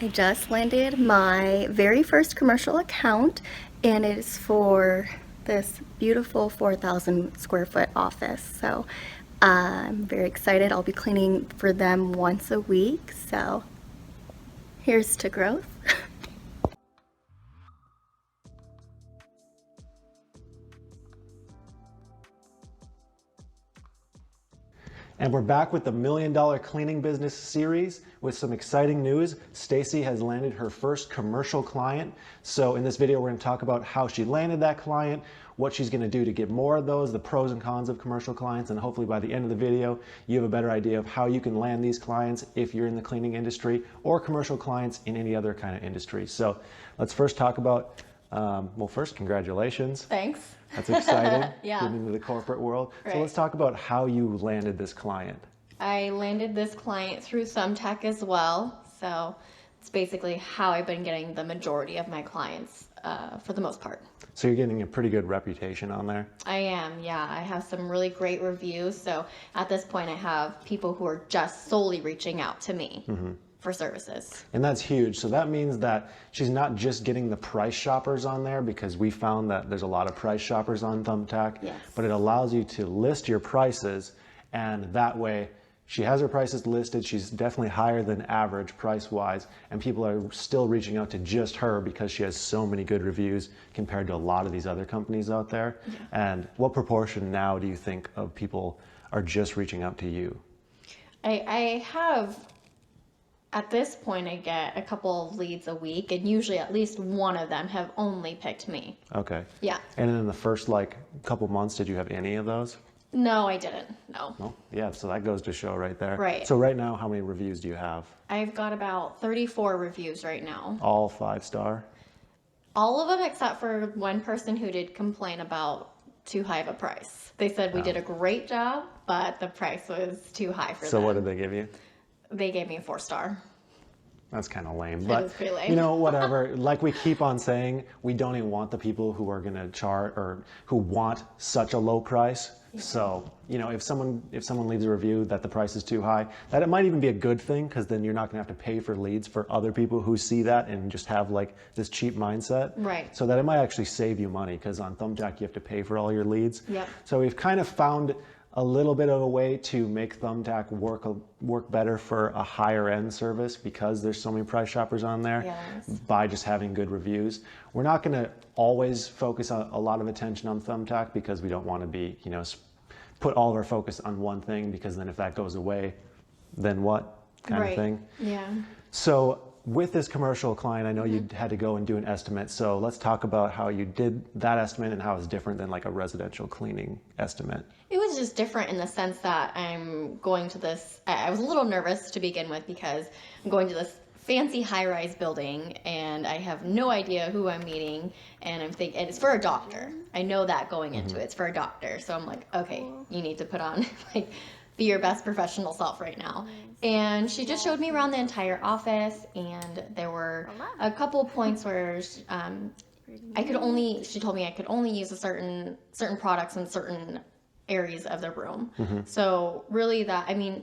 I just landed my very first commercial account, and it is for this beautiful 4,000 square foot office. So I'm very excited. I'll be cleaning for them once a week. So here's to growth. And we're back with the $1 Million Cleaning Business series with some exciting news. Stacey has landed her first commercial client. So in this video, we're going to talk about how she landed that client, what she's going to do to get more of those, the pros and cons of commercial clients, and hopefully by the end of the video, you have a better idea of how you can land these clients if you're in the cleaning industry or commercial clients in any other kind of industry. So let's first talk about, well, first, congratulations. Thanks. That's exciting. Yeah. Getting into the corporate world. Right. So let's talk about how you landed this client. I landed this client through Thumbtack as well. So it's basically how I've been getting the majority of my clients for the most part. So you're getting a pretty good reputation on there? I am, yeah. I have some really great reviews. So at this point, I have people who are just solely reaching out to me. For services. And that's huge. So that means that she's not just getting the price shoppers on there, because we found that there's a lot of price shoppers on Thumbtack, Yes. but it allows you to list your prices, and that way she has her prices listed. She's definitely higher than average price wise, and people are still reaching out to just her because she has so many good reviews compared to a lot of these other companies out there. Yeah. And what proportion now do you think of people are just reaching out to you? I have, at this point, I get a couple of leads a week, and usually at least one of them have only picked me. Okay. Yeah. And in the first couple months, did you have any of those? No, I didn't. No. Well, yeah, so that goes to show right there. Right. So right now, how many reviews do you have? I've got about 34 reviews right now. All 5-star? All of them except for one person who did complain about too high of a price. They said we did a great job, but the price was too high for them. So what did they give you? They gave me a 4-star. That's kind of lame. It is pretty lame. You know, whatever. Like we keep on saying, we don't even want the people who are going to charge or who want such a low price. Yeah. So, you know, if someone leaves a review that the price is too high, that it might even be a good thing, because then you're not going to have to pay for leads for other people who see that and just have like this cheap mindset. Right. So that it might actually save you money, because on Thumbtack you have to pay for all your leads. Yep. So we've kind of found a little bit of a way to make Thumbtack work better for a higher end service, because there's so many price shoppers on there. Yes. By just having good reviews. We're not going to always focus on a lot of attention on Thumbtack, because we don't want to be, you know, put all of our focus on one thing, because then if that goes away, then what kind of thing. Yeah. So with this commercial client, I know you had to go and do an estimate. So let's talk about how you did that estimate and how it's different than like a residential cleaning estimate. It was just different in the sense that I'm going to this, I was a little nervous to begin with, because I'm going to this fancy high-rise building and I have no idea who I'm meeting, and I'm thinking, and it's for a doctor. I know that going into it, it's for a doctor. So I'm like, okay, you need to put on like be your best professional self right now. And she just showed me around the entire office, and there were a couple of points where she told me I could only use certain products in certain areas of the room. So really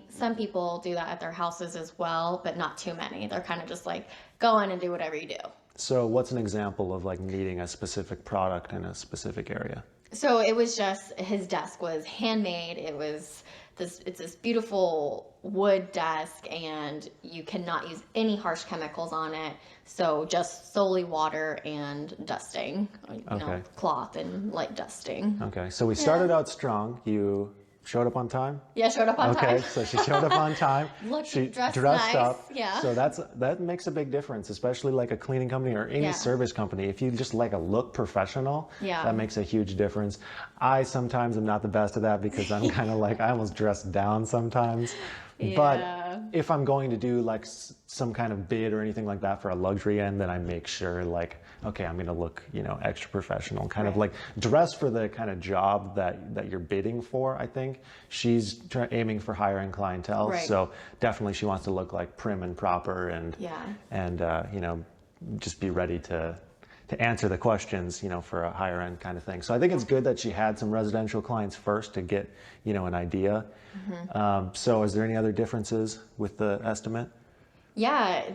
some people do that at their houses as well, but not too many. They're kind of just like, go in and do whatever you do. So what's an example of like needing a specific product in a specific area? So it was just, his desk was handmade. It's this beautiful wood desk, and you cannot use any harsh chemicals on it. So just solely water and dusting, you know, cloth and light dusting. Okay, so we started out strong. You showed up on time? Yeah, showed up on time. Okay, so she showed up on time. She dressed nice. Up. Yeah. So that makes a big difference, especially like a cleaning company or any service company. If you just like a look professional, that makes a huge difference. I sometimes am not the best at that, because I'm kind of like, I almost dress down sometimes. Yeah. But if I'm going to do like some kind of bid or anything like that for a luxury end, then I make sure like, okay, I'm going to look, you know, extra professional, kind of like dress for the kind of job that you're bidding for. I think she's aiming for higher end clientele. So definitely she wants to look like prim and proper, and you know, just be ready to answer the questions, you know, for a higher end kind of thing. So I think it's good that she had some residential clients first to get, you know, an idea. So is there any other differences with the estimate? Yeah,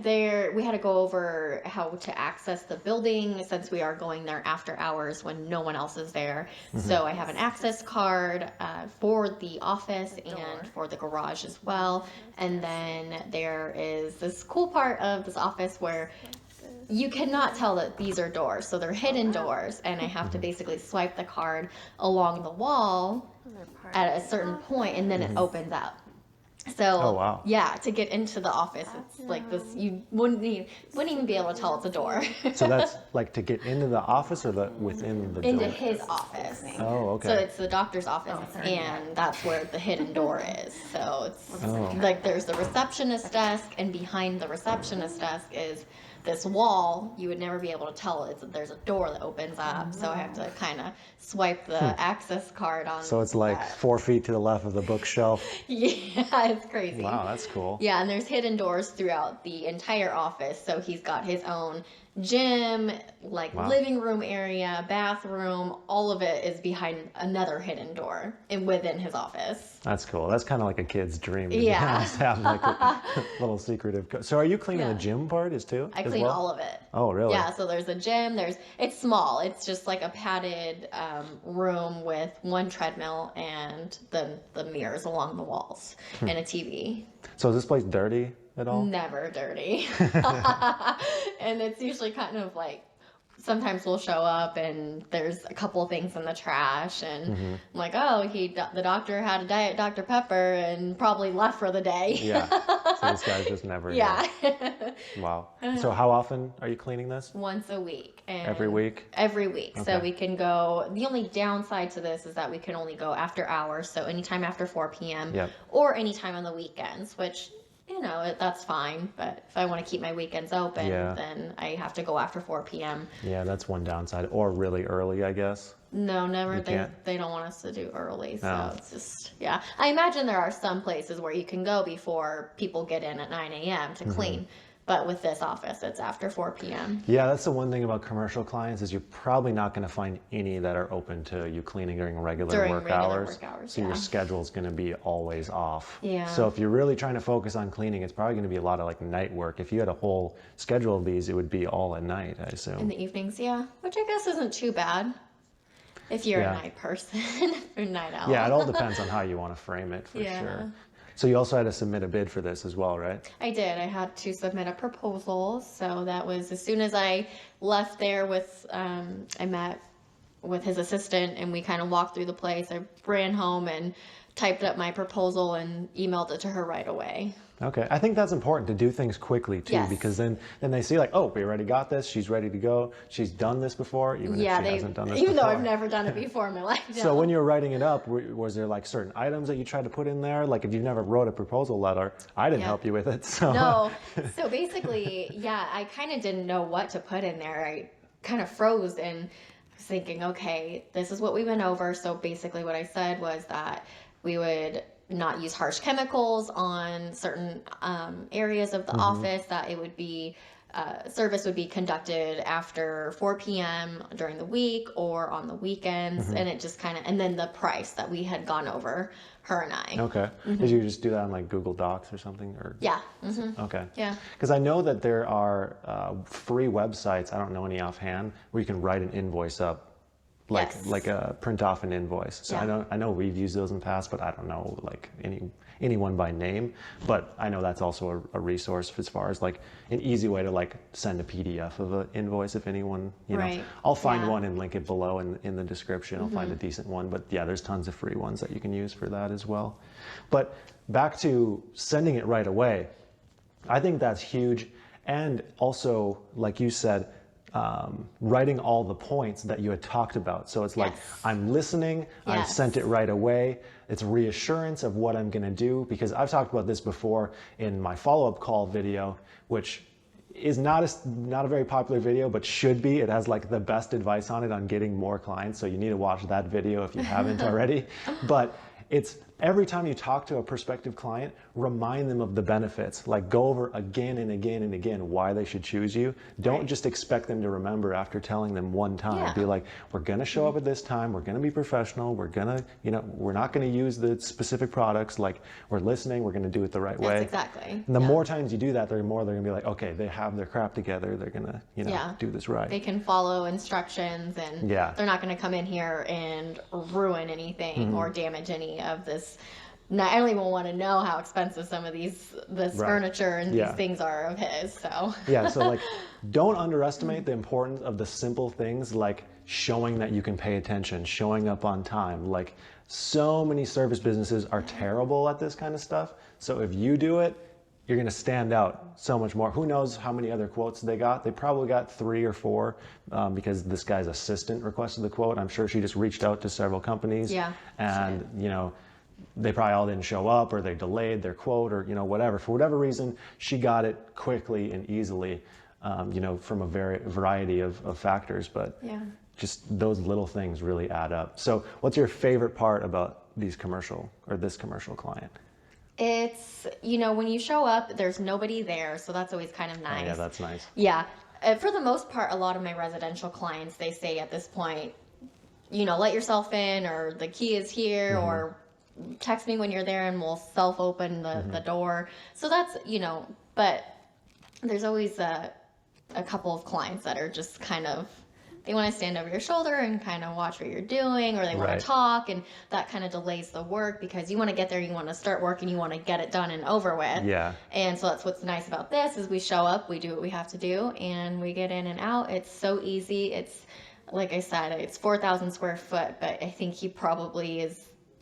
we had to go over how to access the building since we are going there after hours when no one else is there. So I have an access card for the office and for the garage as well. And then there is this cool part of this office where you cannot tell that these are doors. So they're hidden doors, and I have to basically swipe the card along the wall at a certain point, and then it opens up. So, Oh, wow. yeah, to get into the office, it's like this, you wouldn't even be able to tell it's a door. So that's like to get into the office or within the Into door? his office. Oh, okay. So it's the doctor's office, and that's where the hidden door is. So it's like there's the receptionist desk, and behind the receptionist desk is this wall. You would never be able to tell there's a door that opens up. So I have to kind of swipe the access card on. So it's like that. 4 feet to the left of the bookshelf. Yeah, it's crazy. Wow, that's cool. Yeah, and there's hidden doors throughout the entire office. So he's got his own gym, like living room area, bathroom, all of it is behind another hidden door and within his office. That's cool. That's kind of like a kid's dream. To Yeah. have like a little secretive. So are you cleaning Yeah. the gym part too? I as clean well? all of it. Oh, really? Yeah, so there's a gym, it's small. It's just like a padded room with one treadmill and the mirrors along the walls and a TV. So is this place dirty at all? Never dirty. And it's usually kind of like, sometimes we'll show up and there's a couple of things in the trash and I'm like, oh, the doctor had a Diet Dr. Pepper and probably left for the day. Yeah. So this guy's just never Yeah. here. Wow. So how often are you cleaning this? Once a week. And Every week? Every week. So Okay. we can go, the only downside to this is that we can only go after hours. So anytime after 4 p.m. Yep. or anytime on the weekends, which, that's fine. But if I want to keep my weekends open, Yeah. then I have to go after 4 p.m. Yeah, that's one downside. Or really early, I guess. No, never. You can't? They don't want us to do early. So No. it's just, yeah. I imagine there are some places where you can go before people get in at 9 a.m. to clean. But with this office, it's after 4 p.m. Yeah, that's the one thing about commercial clients is you're probably not going to find any that are open to you cleaning during regular work hours. So yeah. your schedule's going to be always off. Yeah. So if you're really trying to focus on cleaning, it's probably going to be a lot of like night work. If you had a whole schedule of these, it would be all at night, I assume. In the evenings, yeah. Which I guess isn't too bad if you're Yeah. a night person or night owl. Yeah, it all depends on how you want to frame it for Yeah. sure. So you also had to submit a bid for this as well, right? I did. I had to submit a proposal. So that was as soon as I left there I met with his assistant and we kind of walked through the place. I ran home and typed up my proposal and emailed it to her right away. Okay, I think that's important to do things quickly too, Yes. because then they see like, oh, we already got this. She's ready to go. She's done this before, even if she hasn't done this even before. though I've never done it before in my life. So when you were writing it up, was there like certain items that you tried to put in there? Like if you never wrote a proposal letter, I didn't Yeah. help you with it. So No. So basically, yeah, I kind of didn't know what to put in there. I kind of froze and was thinking, okay, this is what we went over. So basically what I said was that we would not use harsh chemicals on certain areas of the office, that it would be service would be conducted after 4 p.m. during the week or on the weekends, and it just kind of, and then the price that we had gone over, her and I. Okay. Did you just do that on like Google Docs or something? Or Yeah. Mm-hmm. Okay. Yeah. Because I know that there are free websites, I don't know any offhand, where you can write an invoice up, like Yes. like a print off an invoice. So Yeah. I know we've used those in the past, but I don't know like anyone by name. But I know that's also a resource as far as like an easy way to like send a PDF of an invoice if anyone, you know. Right. I'll find Yeah. one and link it below in the description. I'll find a decent one. But yeah, there's tons of free ones that you can use for that as well. But back to sending it right away, I think that's huge. And also, like you said, writing all the points that you had talked about. So it's like, Yes. I'm listening, I've Yes. sent it right away. It's reassurance of what I'm gonna do, because I've talked about this before in my follow-up call video, which is not a very popular video, but should be. It has like the best advice on it on getting more clients. So you need to watch that video if you haven't already. But it's every time you talk to a prospective client, remind them of the benefits. Like go over again and again and again why they should choose you. Don't just expect them to remember after telling them one time. Yeah. Be like, we're going to show up at this time. We're going to be professional. We're going to, we're not going to use the specific products. Like we're listening. We're going to do it the right way. Yes, exactly. And the more times you do that, the more they're going to be like, okay, they have their crap together. They're going to, do this right. They can follow instructions, and they're not going to come in here and ruin anything or damage any of this. I don't even want to know how expensive some of this furniture and these things are of his. So so like, don't underestimate the importance of the simple things like showing that you can pay attention, showing up on time. Like so many service businesses are terrible at this kind of stuff. So if you do it, you're going to stand out so much more. Who knows how many other quotes they got? They probably got 3 or 4 because this guy's assistant requested the quote. I'm sure she just reached out to several companies. And, they probably all didn't show up, or they delayed their quote, or, whatever. For whatever reason, she got it quickly and easily, from a variety of factors. But just those little things really add up. So what's your favorite part about this commercial client? It's, when you show up, there's nobody there. So that's always kind of nice. Oh, yeah, that's nice. Yeah. For the most part, a lot of my residential clients, they say at this point, let yourself in, or the key is here, or text me when you're there and we'll self-open the door. So that's, but there's always a couple of clients that are just kind of, they want to stand over your shoulder and kind of watch what you're doing, or they want to talk, and that kind of delays the work because you want to get there, you want to start work, and you want to get it done and over with. And so that's what's nice about this is we show up, we do what we have to do, and we get in and out. It's so easy. It's, like I said, it's 4,000 square foot, but I think he probably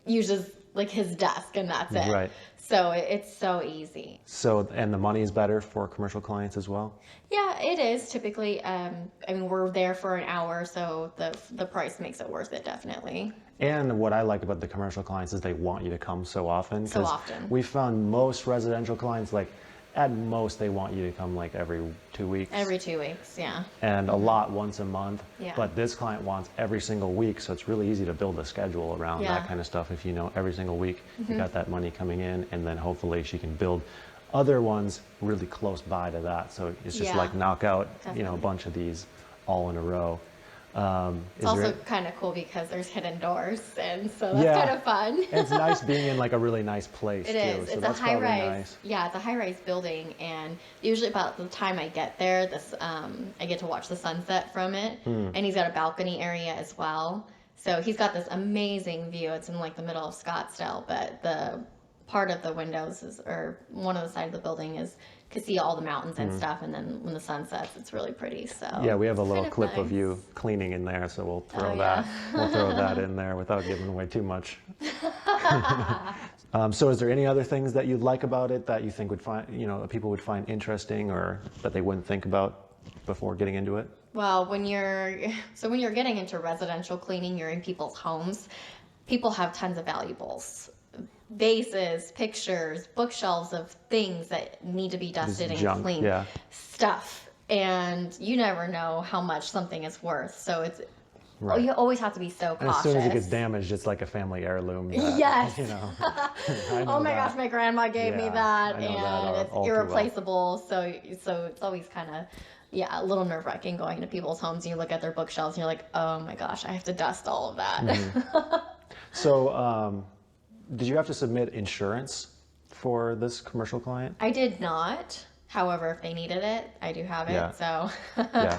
uses like his desk, and that's it. So it's so easy. So, and the money is better for commercial clients as well? Yeah, it is typically. We're there for an hour, so the price makes it worth it, definitely. And what I like about the commercial clients is they want you to come so often. So often. We found most residential clients, like at most they want you to come like every 2 weeks. Every 2 weeks, yeah. And a lot once a month. Yeah. But this client wants every single week, so it's really easy to build a schedule around that kind of stuff. If you know every single week you got that money coming in, and then hopefully she can build other ones really close by to that. So it's just like knock out, a bunch of these all in a row. It's also kind of cool because there's hidden doors, and so that's kind of fun. It's nice being in like a really nice place. It is. So it's a high rise. Nice. Yeah, it's a high rise building, and usually about the time I get there, I get to watch the sunset from it, and he's got a balcony area as well. So he's got this amazing view. It's in like the middle of Scottsdale, but the part of the windows or one of the side of the building could see all the mountains and stuff, and then when the sun sets, it's really pretty. So yeah, we have a little clip of you cleaning in there, so we'll throw that in there without giving away too much. So is there any other things that you'd like about it that you think people would find interesting, or that they wouldn't think about before getting into it? Well, when you're getting into residential cleaning, you're in people's homes. People have tons of valuables. Vases, pictures, bookshelves of things that need to be dusted and cleaned, stuff, and you never know how much something is worth. So it's you always have to be so cautious. And as soon as it gets damaged, it's like a family heirloom. Yes. Oh my gosh, my grandma gave me that, and it's irreplaceable. So it's always kind of a little nerve-wracking going to people's homes and you look at their bookshelves and you're like, oh my gosh, I have to dust all of that. So did you have to submit insurance for this commercial client? I did not. However, if they needed it, I do have it. So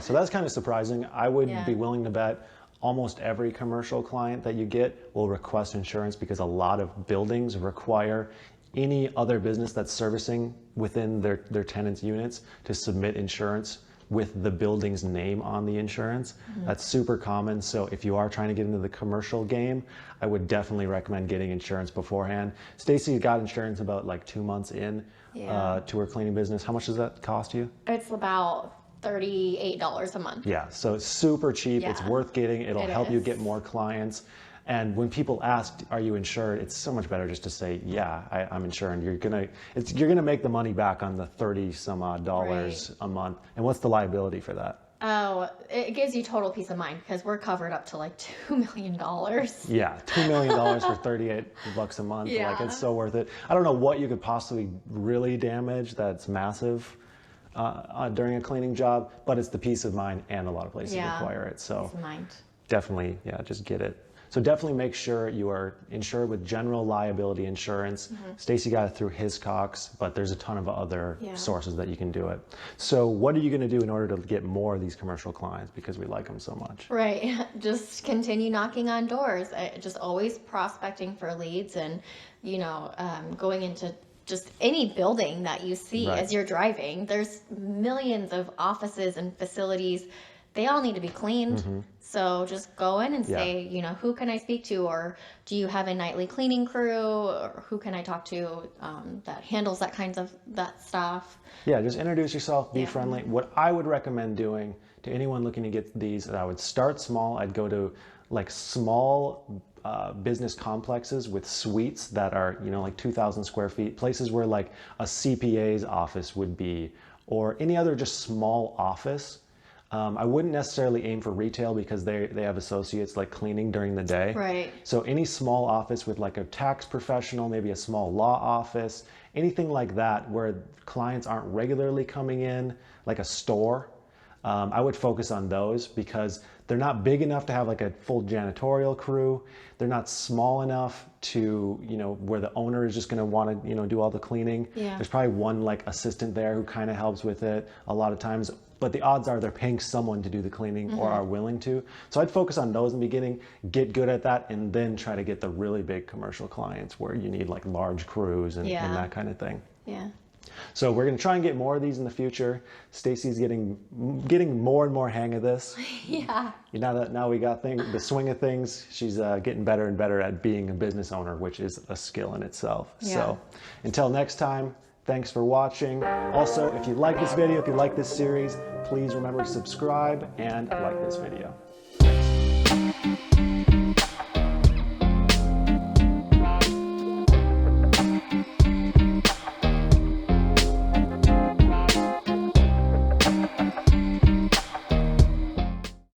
so that's kind of surprising. I would be willing to bet almost every commercial client that you get will request insurance, because a lot of buildings require any other business that's servicing within their tenants' units to submit insurance with the building's name on the insurance. That's super common. So if you are trying to get into the commercial game, I would definitely recommend getting insurance beforehand. Stacey got insurance about like 2 months in to her cleaning business. How much does that cost you? It's about $38 a month. Yeah, so it's super cheap. It's worth getting. It'll help you get more clients. And when people ask, are you insured? It's so much better just to say, yeah, I'm insured. You're gonna make the money back on the $30 some odd a month. And what's the liability for that? Oh, it gives you total peace of mind because we're covered up to like $2 million. Yeah, $2 million for 38 bucks a month. Like, Yeah. it's so worth it. I don't know what you could possibly really damage that's massive during a cleaning job, but it's the peace of mind, and a lot of places Yeah. require it. So Peace of mind. definitely, yeah, just get it. So definitely make sure you are insured with general liability insurance. Stacey got it through Hiscox, but there's a ton of other sources that you can do it. So what are you going to do in order to get more of these commercial clients, because we like them so much? Right. Just continue knocking on doors. Just always prospecting for leads, and, going into just any building that you see Right. as you're driving. There's millions of offices and facilities. They all need to be cleaned. So just go in and say, who can I speak to? Or do you have a nightly cleaning crew? Or who can I talk to that handles that stuff? Yeah, just introduce yourself, be Yeah. friendly. What I would recommend doing to anyone looking to get these, I would start small. I'd go to like small business complexes with suites that are, like 2,000 square feet, places where like a CPA's office would be, or any other just small office. I wouldn't necessarily aim for retail because they have associates like cleaning during the day. Right. So any small office with like a tax professional, maybe a small law office, anything like that where clients aren't regularly coming in, like a store, I would focus on those because they're not big enough to have like a full janitorial crew. They're not small enough to, where the owner is just going to want to, do all the cleaning. Yeah. There's probably one like assistant there who kind of helps with it a lot of times, but the odds are they're paying someone to do the cleaning or are willing to. So I'd focus on those in the beginning, get good at that, and then try to get the really big commercial clients where you need like large crews and that kind of thing. Yeah. So we're going to try and get more of these in the future. Stacey's getting more and more hang of this. Yeah. Now we got the swing of things. She's getting better and better at being a business owner, which is a skill in itself. Yeah. So until next time, thanks for watching. Also, if you like this video, if you like this series, please remember to subscribe and like this video.